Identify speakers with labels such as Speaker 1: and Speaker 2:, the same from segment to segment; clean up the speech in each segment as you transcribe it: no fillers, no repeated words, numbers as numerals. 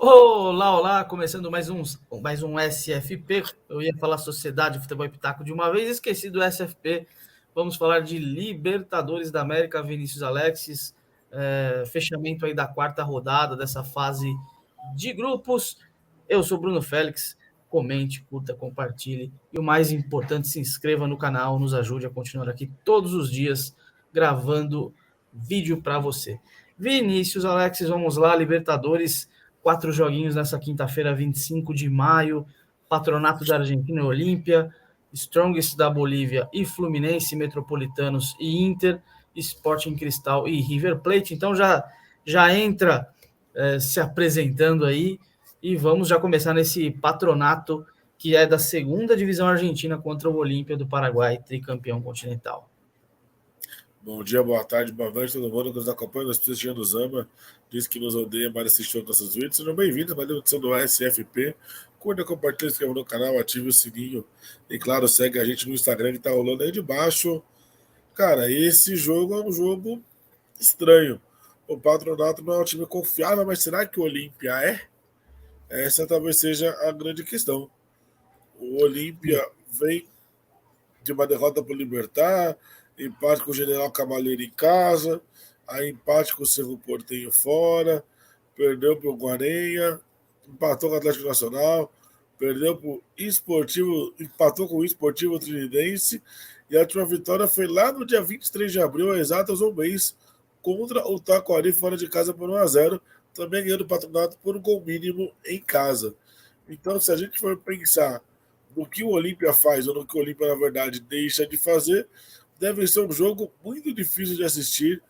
Speaker 1: Olá, olá, começando mais um SFP. Eu ia falar Sociedade Futebol e Pitaco de uma vez, esqueci do SFP. Vamos falar de Libertadores da América, Vinícius Alexis, fechamento aí da quarta rodada dessa fase de grupos. Eu sou Bruno Félix, comente, curta, compartilhe e o mais importante, se inscreva no canal, nos ajude a continuar aqui todos os dias gravando vídeo para você. Vinícius Alexis, vamos lá, Libertadores. 4 joguinhos nessa quinta-feira, 25 de maio. Patronato da Argentina e Olímpia, Strongest da Bolívia e Fluminense, Metropolitanos e Inter, Sporting Cristal e River Plate. Então já entra se apresentando aí e vamos já começar nesse patronato que é da segunda divisão argentina contra o Olímpia do Paraguai, tricampeão continental.
Speaker 2: Bom dia, boa tarde, boa noite, todo mundo que nos acompanha. Nós precisamos nos ama, diz que nos odeia, mas assistiu nossos vídeos. Sejam bem-vindos a mais uma edição do SFP. Curta, compartilhe, inscreva no canal, ative o sininho. E claro, segue a gente no Instagram que tá rolando aí de baixo. Cara, esse jogo é um jogo estranho. O Patronato não é um time confiável, mas será que o Olímpia é? Essa talvez seja a grande questão. O Olímpia vem de uma derrota para o Libertad, empate com o General Cavaleiro em casa, aí empate com o Cerro Porteño fora, perdeu para o Guarenha, empatou com o Atlético Nacional, perdeu para o Esportivo, empatou com o Esportivo Trinidense, e a última vitória foi lá no dia 23 de abril, há exatos um mês, contra o Taquari fora de casa por 1-0, também ganhando o Patronato por um gol mínimo em casa. Então, se a gente for pensar no que o Olímpia faz ou no que o Olímpia, na verdade, deixa de fazer, deve ser um jogo muito difícil de assistir,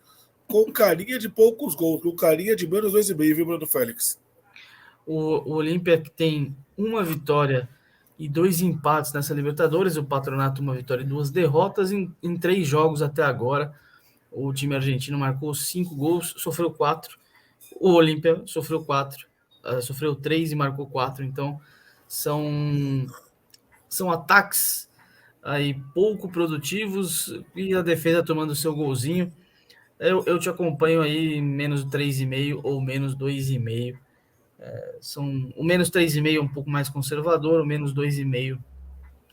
Speaker 2: com carinha de poucos gols, com carinha de menos 2,5, viu, Bruno Félix?
Speaker 1: O Olímpia tem uma vitória e 2 empates nessa Libertadores, o Patronato uma vitória e 2 derrotas em 3 jogos até agora. O time argentino marcou 5 gols, sofreu 4. O Olímpia sofreu 4, sofreu 3 e marcou 4. Então são ataques aí pouco produtivos e a defesa tomando seu golzinho. Eu te acompanho aí menos 3,5 ou menos 2,5. O menos 3,5 um pouco mais conservador, o menos 2,5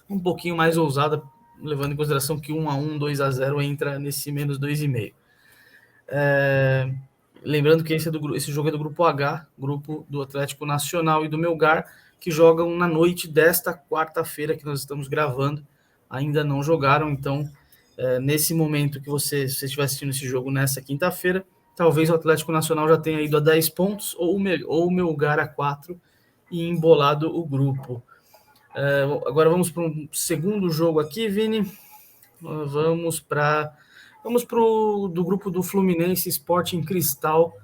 Speaker 1: um pouquinho mais ousada, levando em consideração que 1-1, 2-0 entra nesse menos 2,5. Lembrando que esse jogo é do grupo H, grupo do Atlético Nacional e do Melgar, que jogam na noite desta quarta-feira que nós estamos gravando. Ainda não jogaram, então nesse momento que você estiver assistindo esse jogo nessa quinta-feira, talvez o Atlético Nacional já tenha ido a 10 pontos ou o Melgar a 4 e embolado o grupo. Agora vamos para um segundo jogo aqui, Vini. Vamos para do grupo do Fluminense, Sporting Cristal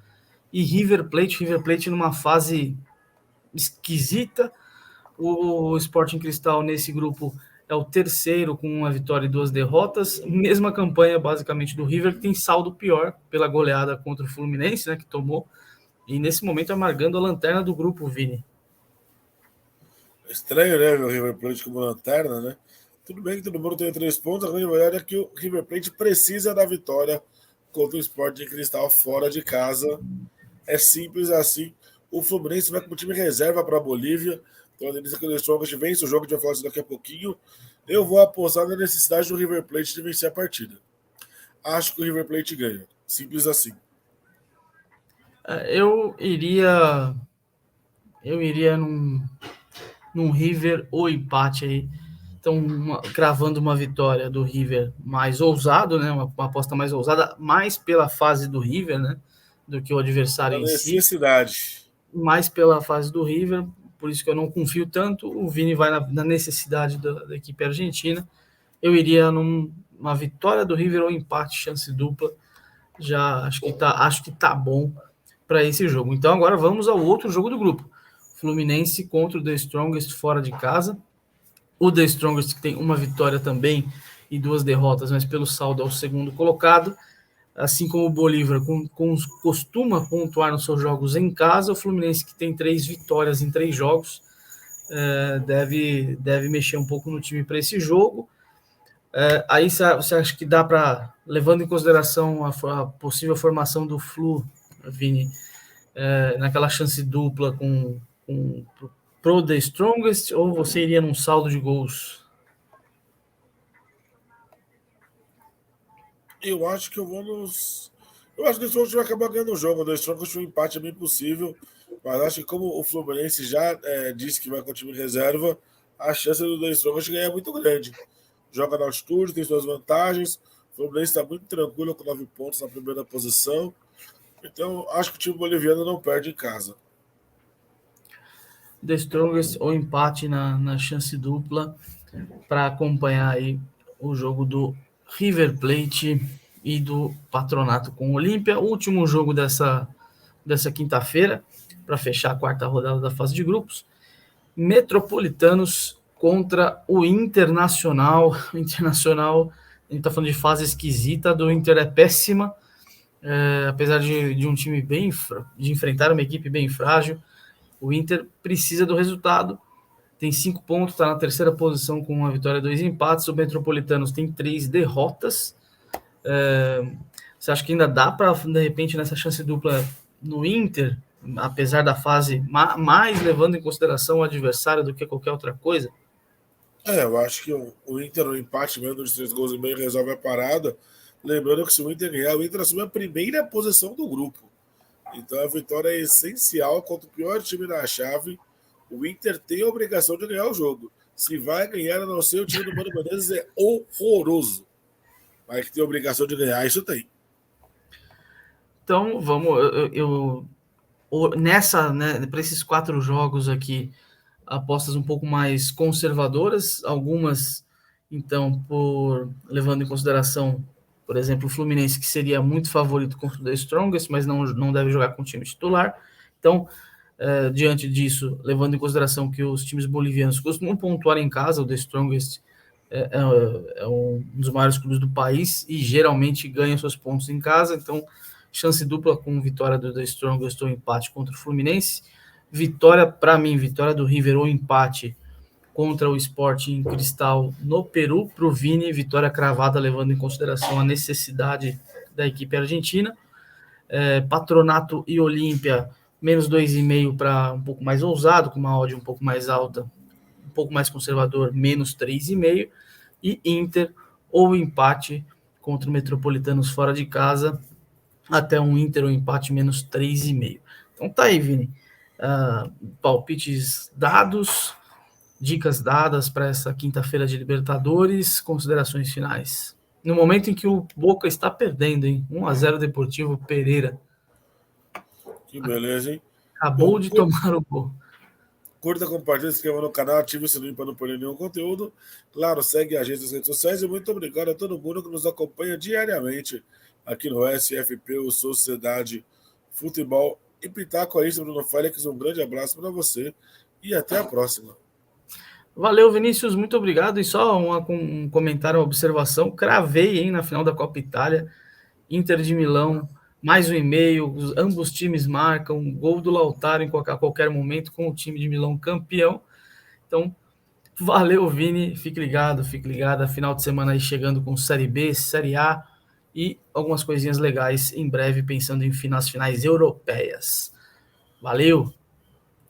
Speaker 1: e River Plate. River Plate numa fase esquisita. O Sporting Cristal nesse grupo é o terceiro com uma vitória e 2 derrotas. Mesma campanha basicamente do River, que tem saldo pior pela goleada contra o Fluminense, né, que tomou. E nesse momento amargando a lanterna do grupo, Vini.
Speaker 2: Estranho, né, ver o River Plate como lanterna, né? Tudo bem que todo mundo tem 3 pontos, a grande verdade é que o River Plate precisa da vitória contra o Sporting Cristal fora de casa. É simples assim. O Fluminense vai com o time reserva para a Bolívia. Então, a tendência é que o Strongest vence o jogo, a gente vai falar isso daqui a pouquinho. Eu vou apostar na necessidade do River Plate de vencer a partida. Acho que o River Plate ganha. Simples assim.
Speaker 1: Eu iria num River ou empate aí. Então, cravando uma vitória do River mais ousado, né? Uma aposta mais ousada, mais pela fase do River, né? Do que o adversário
Speaker 2: Na
Speaker 1: em si,
Speaker 2: necessidade.
Speaker 1: mais pela fase do River, por isso que eu não confio tanto. O Vini vai na necessidade da equipe argentina. Eu iria numa vitória do River ou empate, chance dupla. Já acho que tá bom para esse jogo. Então agora vamos ao outro jogo do grupo. Fluminense contra o The Strongest fora de casa. O The Strongest que tem uma vitória também e 2 derrotas, mas pelo saldo é o segundo colocado. Assim como o Bolívar costuma pontuar nos seus jogos em casa, o Fluminense que tem 3 vitórias em 3 jogos deve mexer um pouco no time para esse jogo. Aí você acha que dá para, levando em consideração a possível formação do Flu, Vini, naquela chance dupla pro The Strongest, ou você iria num saldo de gols?
Speaker 2: Eu acho que eu vou nos. Eu acho que o Strongest vai acabar ganhando o jogo. O Strongest, um empate é bem possível. Mas acho que como o Fluminense já disse que vai com o time reserva, a chance do The Strongest ganhar é muito grande. Joga na altitude, tem suas vantagens. O Fluminense está muito tranquilo com 9 pontos na primeira posição. Então, acho que o time boliviano não perde em casa.
Speaker 1: The Strongest ou empate na chance dupla para acompanhar aí o jogo do River Plate e do Patronato com o Olímpia. Último jogo dessa quinta-feira, para fechar a quarta rodada da fase de grupos. Metropolitanos contra o Internacional. O Internacional, a gente está falando de fase esquisita, do Inter é péssima, apesar de um time de enfrentar uma equipe bem frágil. O Inter precisa do resultado, tem 5 pontos, está na terceira posição com uma vitória e 2 empates. O Metropolitanos tem 3 derrotas. Você acha que ainda dá para, de repente, nessa chance dupla no Inter, apesar da fase, mais levando em consideração o adversário do que qualquer outra coisa?
Speaker 2: Eu acho que o Inter, no empate mesmo de 3 gols e meio, resolve a parada. Lembrando que se o Inter ganhar, o Inter assume a primeira posição do grupo. Então a vitória é essencial contra o pior time da chave. O Inter tem a obrigação de ganhar o jogo. Se vai ganhar, a não ser o time do Mano Menezes, é horroroso. Mas que tem a obrigação de ganhar, isso tem.
Speaker 1: Então, vamos. Né, para esses 4 jogos aqui, apostas um pouco mais conservadoras, algumas, então, levando em consideração, por exemplo, o Fluminense, que seria muito favorito contra o The Strongest, mas não deve jogar com o time titular. Então, diante disso, levando em consideração que os times bolivianos costumam pontuar em casa, o The Strongest é um dos maiores clubes do país e geralmente ganha seus pontos em casa, então chance dupla com vitória do The Strongest ou empate contra o Fluminense. Vitória, para mim, vitória do River ou empate contra o Sporting Cristal no Peru, para o Vini, vitória cravada, levando em consideração a necessidade da equipe argentina. Patronato e Olímpia, menos 2,5 para um pouco mais ousado, com uma odd um pouco mais alta, um pouco mais conservador, menos 3,5. E Inter ou empate contra o Metropolitanos fora de casa, até um Inter ou empate menos 3,5. Então tá aí, Vini. Palpites dados, dicas dadas para essa quinta-feira de Libertadores, considerações finais. No momento em que o Boca está perdendo, hein? 1-0 Deportivo Pereira.
Speaker 2: Que beleza, hein?
Speaker 1: Acabou de tomar o gol.
Speaker 2: Curta, compartilha, se inscreva no canal, ative o sininho para não perder nenhum conteúdo. Claro, segue a gente nas redes sociais e muito obrigado a todo mundo que nos acompanha diariamente aqui no SFP, o Sociedade Futebol e Pitaco. É isso, Bruno Félix. Um grande abraço para você e até a próxima.
Speaker 1: Valeu, Vinícius, muito obrigado. E só um comentário, uma observação. Cravei, hein, na final da Copa Itália, Inter de Milão, mais 1,5. Ambos times marcam. Gol do Lautaro a qualquer momento com o time de Milão campeão. Então, valeu, Vini. Fique ligado. Final de semana aí chegando com Série B, Série A e algumas coisinhas legais em breve, pensando nas finais europeias. Valeu!